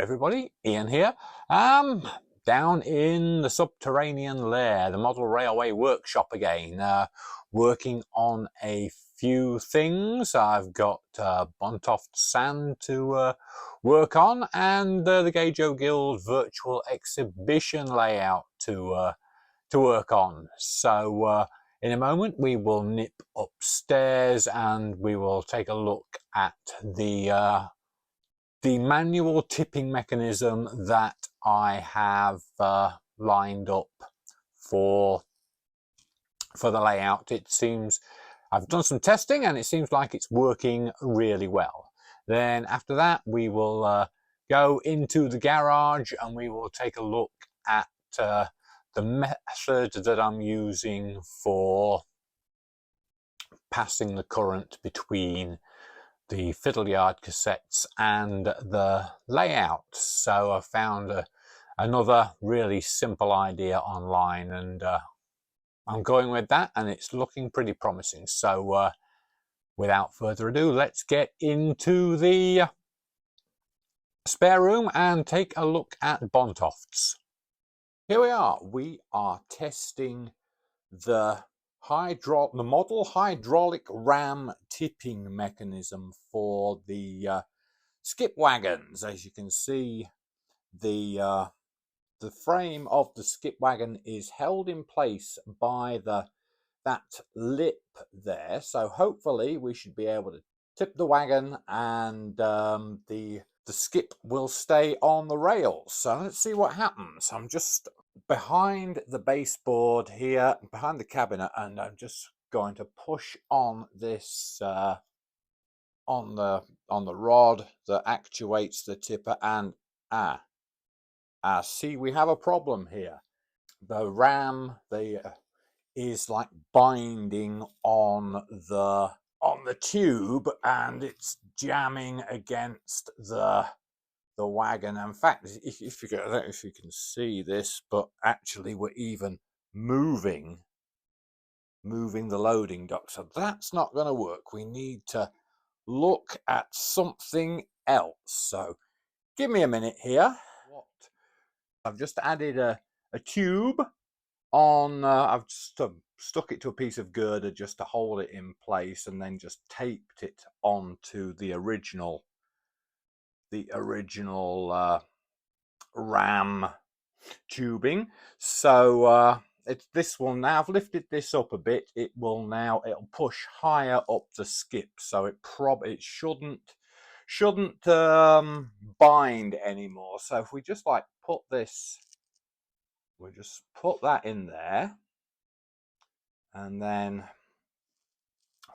everybody, Ian here. Down in the subterranean lair, the model railway workshop again, working on a few things. I've got Bontofts sand to work on, and the Gaujo Guild virtual exhibition layout to work on. So in a moment we will nip upstairs and we will take a look at the manual tipping mechanism that I have lined up for the layout. It seems I've done some testing and it seems like it's working really well. Then after that we will go into the garage and we will take a look at the method that I'm using for passing the current between the fiddle yard cassettes and the layout. So I found another really simple idea online, and I'm going with that, and it's looking pretty promising. So without further ado, let's get into the spare room and take a look at Bontofts. Here we are. We are testing the model hydraulic ram tipping mechanism for the skip wagons. As you can see, the frame of the skip wagon is held in place by that lip there. So hopefully we should be able to tip the wagon and the skip will stay on the rails. So let's see what happens. I'm just behind the baseboard here, behind the cabinet, and I'm just going to push on this on the rod that actuates the tipper, and see, we have a problem here. The ram is like binding on the tube, and it's jamming against the wagon. In fact, if you I don't know if you can see this, but actually we're even moving the loading dock. So that's not going to work. We need to look at something else. So give me a minute here. I've just added a tube on. I've just stuck it to a piece of girder just to hold it in place, and then just taped it onto the original ram tubing. So this will now, I've lifted this up a bit, it'll push higher up the skip, so it shouldn't bind anymore. So if we just like put this, we'll just put that in there, and then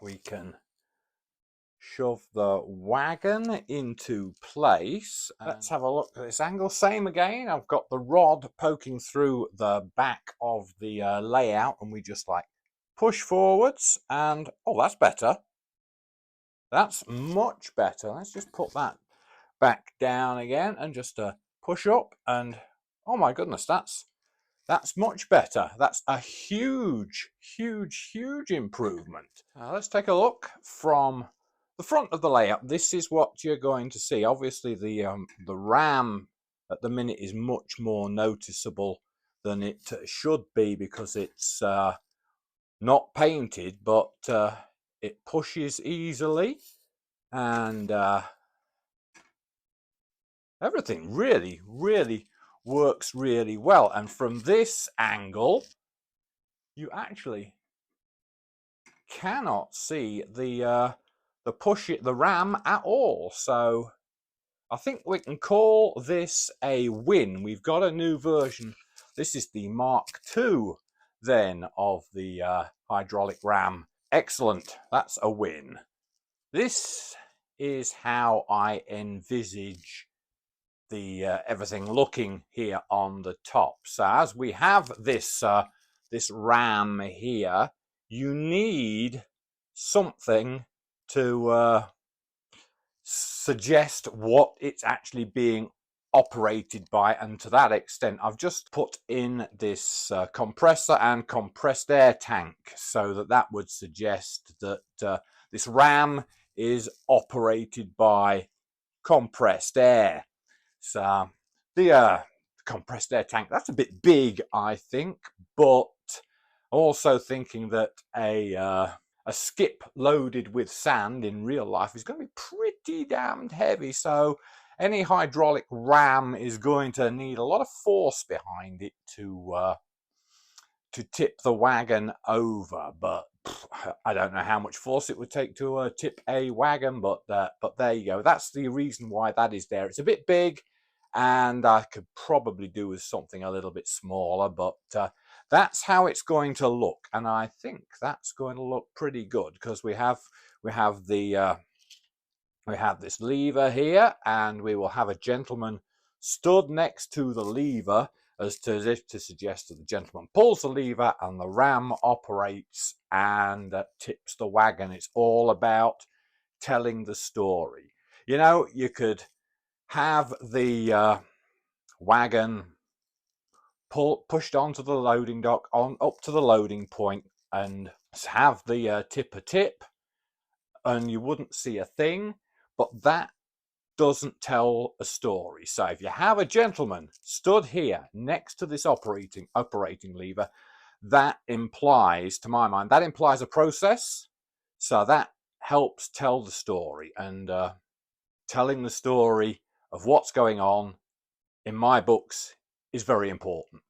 we can shove the wagon into place. Let's have a look at this angle. Same again, I've got the rod poking through the back of the layout, and we just like push forwards, and oh, that's better. That's much better. Let's just put that back down again and just push up, and oh my goodness, that's much better. That's a huge improvement. Let's take a look from the front of the layout. This is what you're going to see. Obviously the ram at the minute is much more noticeable than it should be, because it's not painted, but it pushes easily, and everything really works really well. And from this angle you actually cannot see the ram at all. So I think we can call this a win. We've got a new version. This is the Mark II then of the hydraulic ram. Excellent. That's a win. This is how I envisage the everything looking here on the top. So as we have this ram here, you need something to suggest what it's actually being operated by, and to that extent I've just put in this compressor and compressed air tank, so that would suggest that this ram is operated by compressed air. So the compressed air tank, that's a bit big, I think, but also thinking that a skip loaded with sand in real life is going to be pretty damned heavy. So any hydraulic ram is going to need a lot of force behind it to tip the wagon over. But I don't know how much force it would take to tip a wagon, but there you go. That's the reason why that is there. It's a bit big, and I could probably do with something a little bit smaller, but that's how it's going to look, and I think that's going to look pretty good because we have the we have this lever here, and we will have a gentleman stood next to the lever as if to suggest that the gentleman pulls the lever and the ram operates and tips the wagon. It's all about telling the story. You know, you could have the wagon pushed onto the loading dock, up to the loading point, and have the tipper tip, and you wouldn't see a thing. But that doesn't tell a story. So if you have a gentleman stood here next to this operating lever, that implies, to my mind, that implies a process. So that helps tell the story, and telling the story of what's going on, in my books, is very important.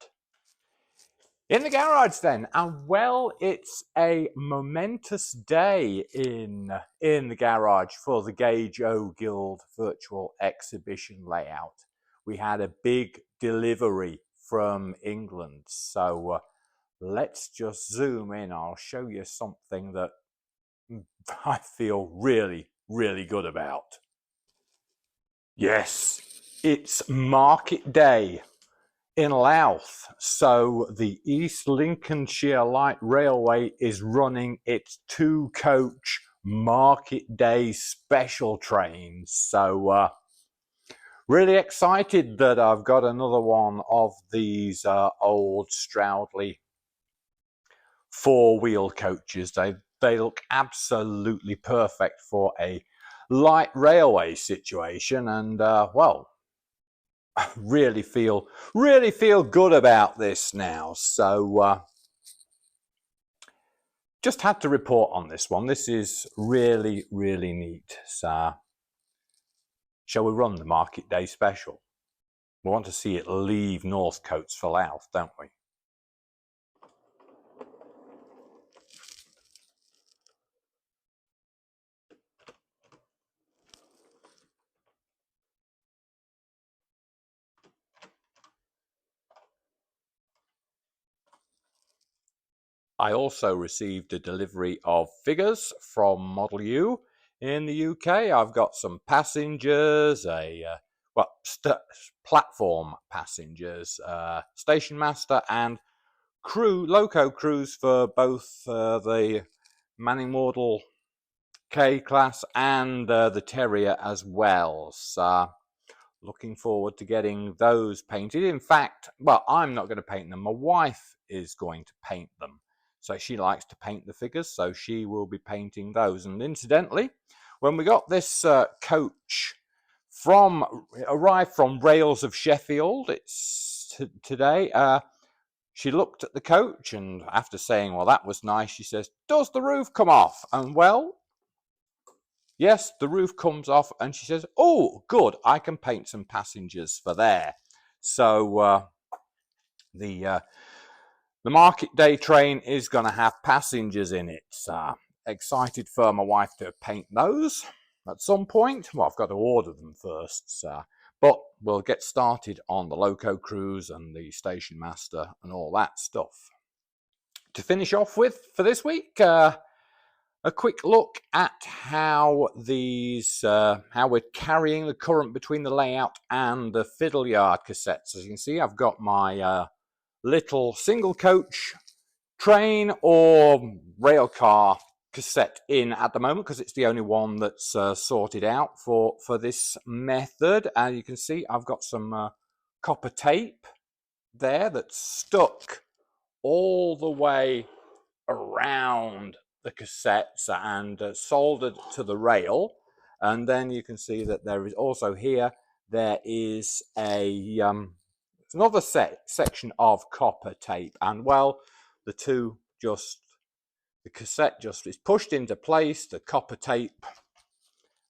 In the garage then, and well, it's a momentous day in the garage for the Gage O Guild virtual exhibition layout. We had a big delivery from England, so let's just zoom in. I'll show you something that I feel really, really good about. Yes, it's market day in Louth. So the East Lincolnshire Light Railway is running its 2-coach market day special trains. So really excited that I've got another one of these old Stroudley 4-wheel coaches. They look absolutely perfect for a light railway situation, and well, really feel good about this now. So just had to report on this one. This is really, really neat. So shall we run the market day special? We want to see it leave North Cotes for Louth, don't we? I also received a delivery of figures from Model U in the UK. I've got some passengers, platform passengers, station master, and loco crews for both the Manning Model K class and the Terrier as well. So looking forward to getting those painted. In fact, well, I'm not going to paint them. My wife is going to paint them. So she likes to paint the figures, so she will be painting those. And incidentally, when we got this coach arrived from Rails of Sheffield, it's today, she looked at the coach, and after saying, well, that was nice, she says, does the roof come off? And well, yes, the roof comes off, and she says, oh, good, I can paint some passengers for there. So the market day train is going to have passengers in it. Excited for my wife to paint those at some point. Well, I've got to order them first. But we'll get started on the loco crews and the station master and all that stuff. To finish off with for this week, a quick look at how how we're carrying the current between the layout and the fiddle yard cassettes. As you can see, I've got my little single coach train or rail car cassette in at the moment because it's the only one that's sorted out for this method. And you can see I've got some copper tape there that's stuck all the way around the cassettes and soldered to the rail. And then you can see that there is also here there is another section of copper tape, and well, the cassette just is pushed into place, the copper tape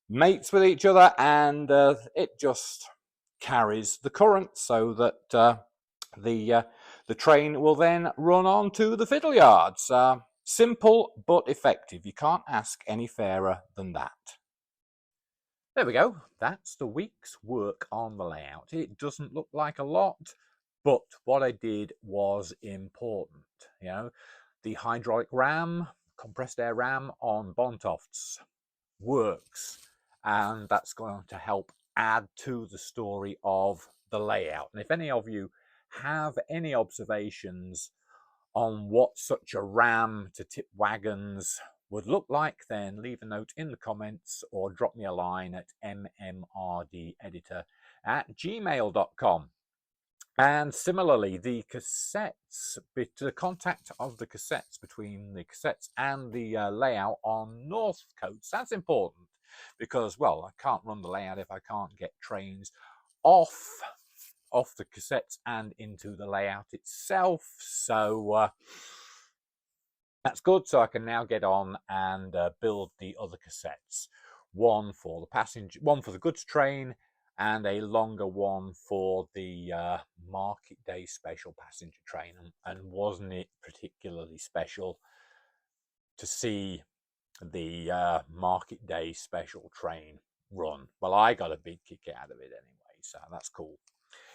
mates with each other, and it just carries the current so that the train will then run on to the fiddle yards. Simple but effective. You can't ask any fairer than that. There we go. That's the week's work on the layout. It doesn't look like a lot, but what I did was important. You know, the hydraulic ram, compressed air ram on Bontofts works, and that's going to help add to the story of the layout. And if any of you have any observations on what such a ram to tip wagons would look like, then leave a note in the comments or drop me a line at mmrdeditor@gmail.com. And similarly, the cassettes, the contact of the cassettes between the cassettes and the layout on North Cotes, that's important because, well, I can't run the layout if I can't get trains off the cassettes and into the layout itself. So that's good. So I can now get on and build the other cassettes. One for the goods train, and a longer one for the market day special passenger train. And wasn't it particularly special to see the market day special train run? Well, I got a big kick out of it anyway, so that's cool.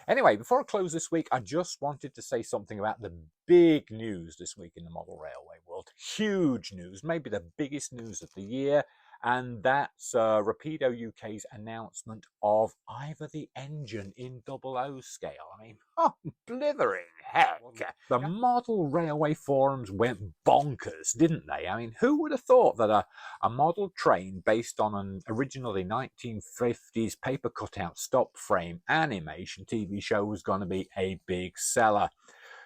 Anyway, before I close this week, I just wanted to say something about the big news this week in the model railway world. Huge news, maybe the biggest news of the year, and that's Rapido UK's announcement of Ivor the engine in 00 scale. I mean, oh, blithering heck. The model railway forums went bonkers, didn't they? I mean, who would have thought that a model train based on an originally 1950s paper cutout stop frame animation TV show was going to be a big seller?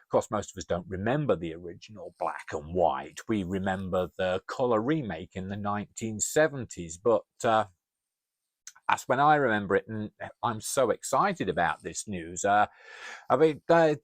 Of course, most of us don't remember the original black and white. We remember the colour remake in the 1970s, but that's when I remember it, and I'm so excited about this news. I mean, the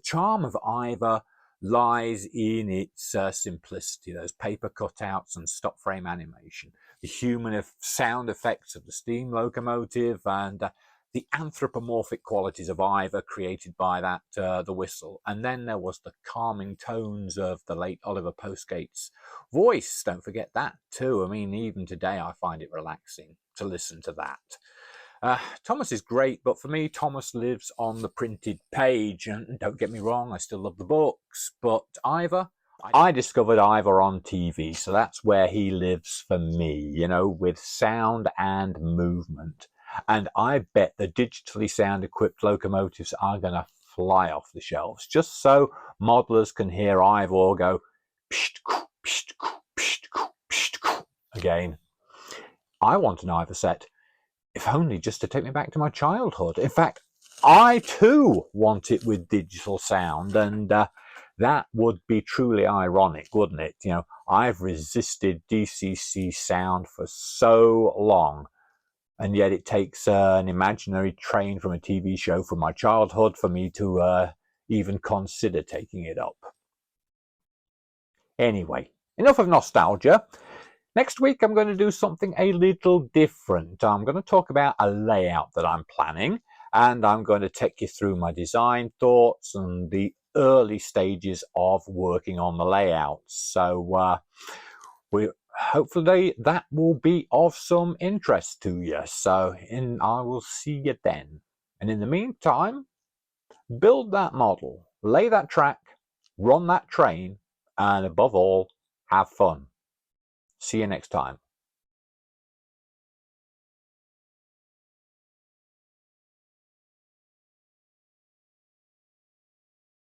charm of Ivor lies in its simplicity, those paper cutouts and stop frame animation, the human sound effects of the steam locomotive, and the anthropomorphic qualities of Ivor created by that the whistle. And then there was the calming tones of the late Oliver Postgate's voice. Don't forget that too. I mean, even today I find it relaxing to listen to that. Thomas is great, but for me, Thomas lives on the printed page. And don't get me wrong, I still love the books, but Ivor, I discovered Ivor on TV, so that's where he lives for me, you know, with sound and movement. And I bet the digitally sound-equipped locomotives are going to fly off the shelves, just so modelers can hear Ivor go psht, psht, psht, psht, again. I want an Ivor set, if only just to take me back to my childhood. In fact, I too want it with digital sound, and that would be truly ironic, wouldn't it? You know, I've resisted DCC sound for so long, and yet it takes an imaginary train from a TV show from my childhood for me to even consider taking it up. Anyway, enough of nostalgia. Next week, I'm going to do something a little different. I'm going to talk about a layout that I'm planning, and I'm going to take you through my design thoughts and the early stages of working on the layout. So hopefully that will be of some interest to you. So I will see you then. And in the meantime, build that model, lay that track, run that train, and above all, have fun. See you next time.